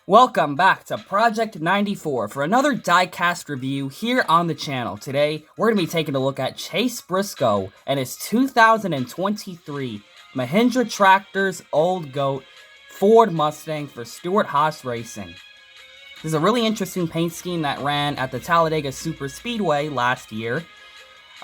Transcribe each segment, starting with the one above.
Welcome back to Project 94 for another diecast review here on the channel. Today, we're going to be taking a look at Chase Briscoe and his 2023 Mahindra Tractor's Old Goat Ford Mustang for Stewart Haas Racing. This is a really interesting paint scheme that ran at the Talladega Super Speedway last year.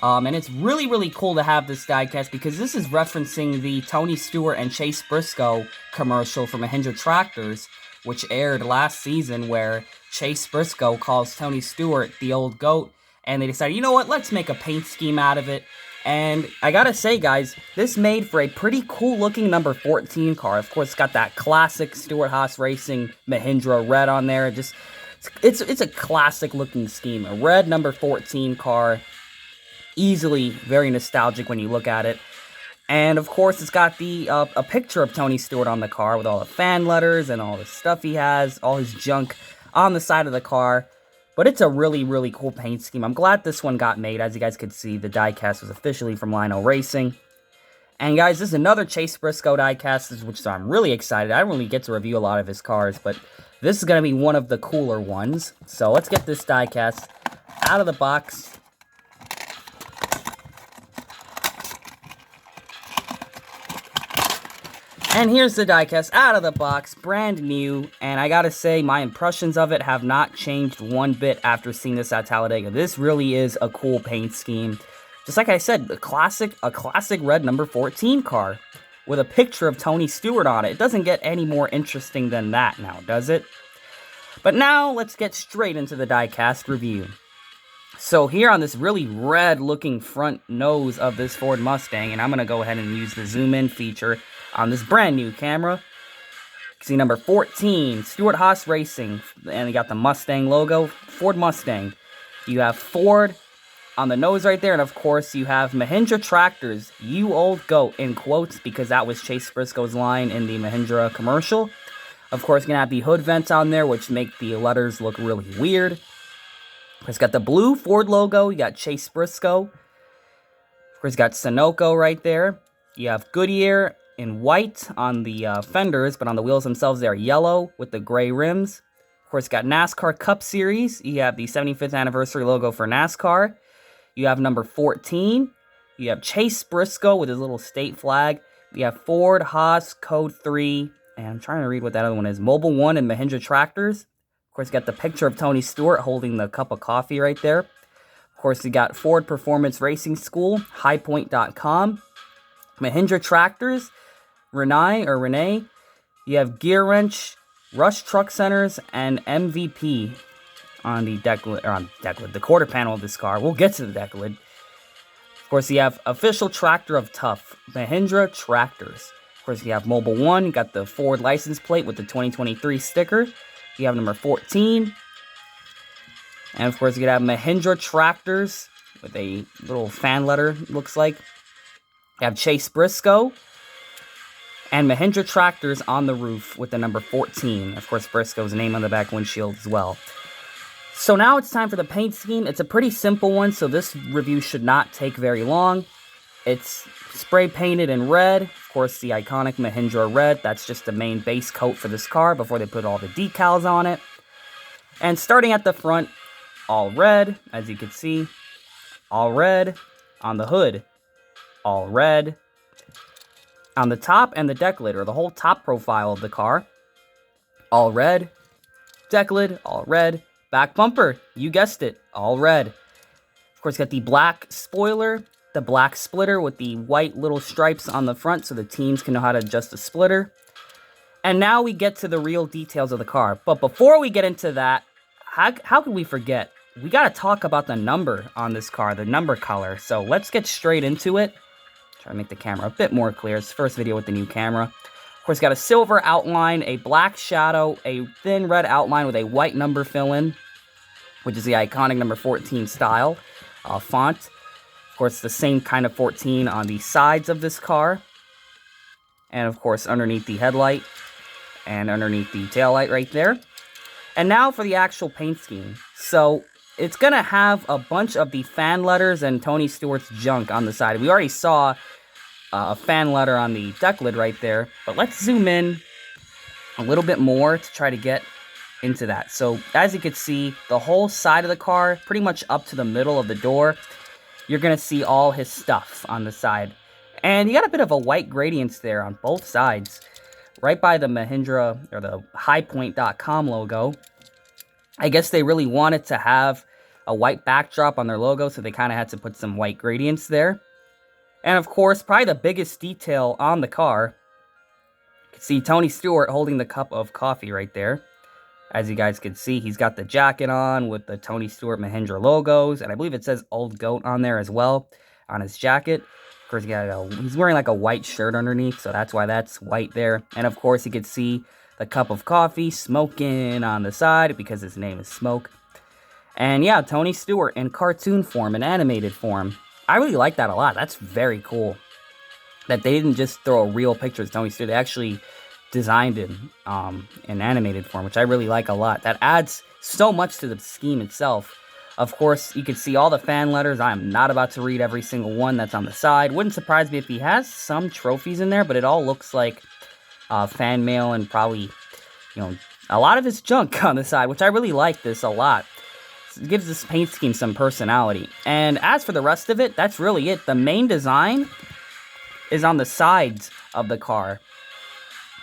And it's really cool to have this diecast because this is referencing the Tony Stewart and Chase Briscoe commercial for Mahindra Tractors, which aired last season, where Chase Briscoe calls Tony Stewart the old goat, and they decided, you know what, let's make a paint scheme out of it. And I gotta say, guys, this made for a pretty cool looking number 14 car. Of course, it's got that classic Stewart Haas Racing Mahindra red on there. It's a classic looking scheme. A red number 14 car, easily very nostalgic when you look at it. And of course, it's got the a picture of Tony Stewart on the car with all the fan letters and all the stuff he has, all his junk on the side of the car. But it's a really cool paint scheme. I'm glad this one got made. As you guys could see, the diecast was officially from Lionel Racing. And guys, this is another Chase Briscoe diecast, which I'm really excited. I don't really get to review a lot of his cars, but this is going to be one of the cooler ones. So let's get this diecast out of the box. And here's the diecast out of the box, brand new, and I gotta say, my impressions of it have not changed one bit after seeing this at Talladega. This really is a cool paint scheme. Just like I said, a classic red number 14 car with a picture of Tony Stewart on it. It doesn't get any more interesting than that now, does it? But now, let's get straight into the diecast review. So here on this really red-looking front nose of this Ford Mustang, and I'm gonna go ahead and use the zoom-in feature on this brand new camera. You can see number 14, Stewart Haas Racing, and you got the Mustang logo, Ford Mustang. You have Ford on the nose right there, and of course you have Mahindra Tractors, you old goat, in quotes, because that was Chase Briscoe's line in the Mahindra commercial. Of course, you're gonna have the hood vents on there, which make the letters look really weird. It's got the blue Ford logo, you got Chase Briscoe. Of course, you got Sunoco right there. You have Goodyear in white on the fenders, but on the wheels themselves, they're yellow with the gray rims. Of course, got NASCAR Cup Series. You have the 75th anniversary logo for NASCAR. You have number 14. You have Chase Briscoe with his little state flag. You have Ford, Haas, Code 3, and I'm trying to read what that other one is. Mobile 1 and Mahindra Tractors. Of course, you got the picture of Tony Stewart holding the cup of coffee right there. Of course, you got Ford Performance Racing School, highpoint.com, Mahindra Tractors, Renee, you have Gear Wrench, Rush Truck Centers, and MVP on the the quarter panel of this car. We'll get to the deck lid. Of course, you have Official Tractor of Tough, Mahindra Tractors. Of course, you have Mobile 1, you got the Ford license plate with the 2023 sticker. You have number 14. And of course, you have Mahindra Tractors with a little fan letter, looks like. You have Chase Briscoe. And Mahindra Tractors on the roof with the number 14. Of course, Briscoe's name on the back windshield as well. So now it's time for the paint scheme. It's a pretty simple one, so this review should not take very long. It's spray painted in red. Of course, the iconic Mahindra red. That's just the main base coat for this car before they put all the decals on it. And starting at the front, all red, as you can see. All red on the hood. All red on the top and the deck lid, or the whole top profile of the car. All red. Deck lid, all red. Back bumper, you guessed it, all red. Of course, got the black spoiler, the black splitter with the white little stripes on the front so the teams can know how to adjust the splitter. And now we get to the real details of the car. But before we get into that, how could we forget? We got to talk about the number on this car, the number color. So let's get straight into it. Try to make the camera a bit more clear. It's the first video with the new camera. Of course, got a silver outline, a black shadow, a thin red outline with a white number fill-in, which is the iconic number 14 style font. Of course, the same kind of 14 on the sides of this car. And of course, underneath the headlight and underneath the taillight right there. And now for the actual paint scheme. So it's going to have a bunch of the fan letters and Tony Stewart's junk on the side. We already saw a fan letter on the deck lid right there. But let's zoom in a little bit more to try to get into that. So as you can see, the whole side of the car, pretty much up to the middle of the door, you're going to see all his stuff on the side. And you got a bit of a white gradients there on both sides, right by the Mahindra or the highpoint.com logo. I guess they really wanted to have a white backdrop on their logo, so they kind of had to put some white gradients there. And of course, probably the biggest detail on the car, you can see Tony Stewart holding the cup of coffee right there. As you guys can see, he's got the jacket on with the Tony Stewart Mahindra logos, and I believe it says Old Goat on there as well, on his jacket. Of course, he's wearing like a white shirt underneath, so that's why that's white there. And of course, you can see the cup of coffee smoking on the side, because his name is Smoke. And yeah, Tony Stewart in cartoon form, in animated form. I really like that a lot. That's very cool. That they didn't just throw a real picture of Tony Stewart, they actually designed him in animated form, which I really like a lot. That adds so much to the scheme itself. Of course, you can see all the fan letters. I am not about to read every single one that's on the side. Wouldn't surprise me if he has some trophies in there, but it all looks like fan mail and probably, a lot of his junk on the side, which I really like this a lot. It gives this paint scheme some personality. And as for the rest of it, that's really it. The main design is on the sides of the car.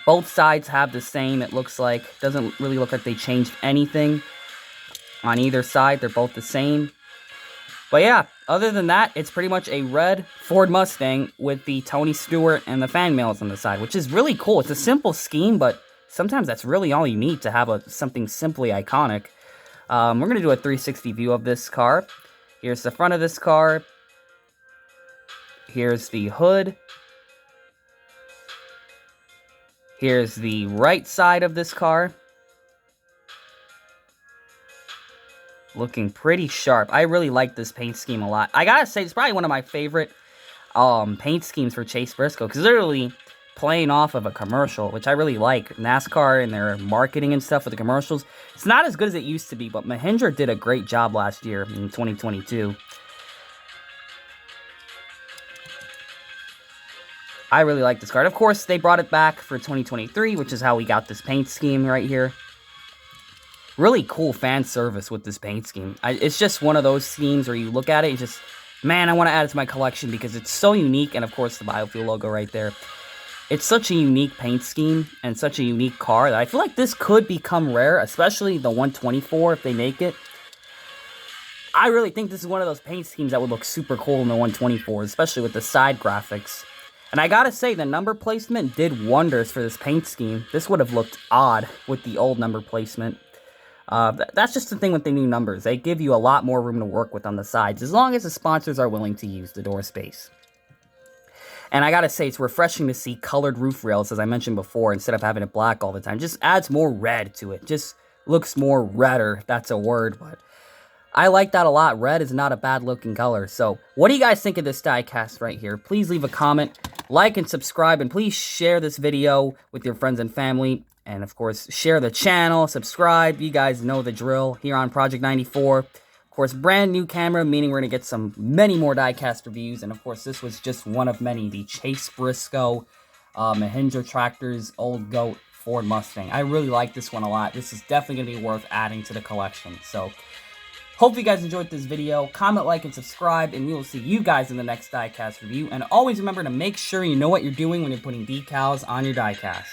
Both sides have the same, it looks like. Doesn't really look like they changed anything on either side. They're both the same. But yeah, other than that, it's pretty much a red Ford Mustang with the Tony Stewart and the fan mails on the side, which is really cool. It's a simple scheme, but sometimes that's really all you need to have something simply iconic. We're going to do a 360 view of this car. Here's the front of this car. Here's the hood. Here's the right side of this car. Looking pretty sharp. I really like this paint scheme a lot. I gotta say, it's probably one of my favorite paint schemes for Chase Briscoe, because they're really playing off of a commercial, which I really like. NASCAR and their marketing and stuff with the commercials. It's not as good as it used to be, but Mahindra did a great job last year in 2022. I really like this card. Of course, they brought it back for 2023, which is how we got this paint scheme right here. Really cool fan service with this paint scheme. It's just one of those schemes where you look at it and just, man, I want to add it to my collection because it's so unique. And of course, the Biofuel logo right there. It's such a unique paint scheme and such a unique car that I feel like this could become rare, especially the 124 if they make it. I really think this is one of those paint schemes that would look super cool in the 124, especially with the side graphics. And I gotta say, the number placement did wonders for this paint scheme. This would have looked odd with the old number placement. That's just the thing with the new numbers. They give you a lot more room to work with on the sides, as long as the sponsors are willing to use the door space. And I gotta say, it's refreshing to see colored roof rails, as I mentioned before, instead of having it black all the time. Just adds more red to it. Just looks more redder, if that's a word, but I like that a lot. Red is not a bad looking color. So, what do you guys think of this diecast right here? Please leave a comment, like and subscribe, and please share this video with your friends and family. And of course, share the channel, subscribe. You guys know the drill here on Project 94. Of course, brand new camera, meaning we're going to get many more diecast reviews. And of course, this was just one of many. The Chase Briscoe, Mahindra Tractors, Old Goat, Ford Mustang. I really like this one a lot. This is definitely going to be worth adding to the collection. So, hope you guys enjoyed this video. Comment, like, and subscribe, and we will see you guys in the next diecast review. And always remember to make sure you know what you're doing when you're putting decals on your diecasts.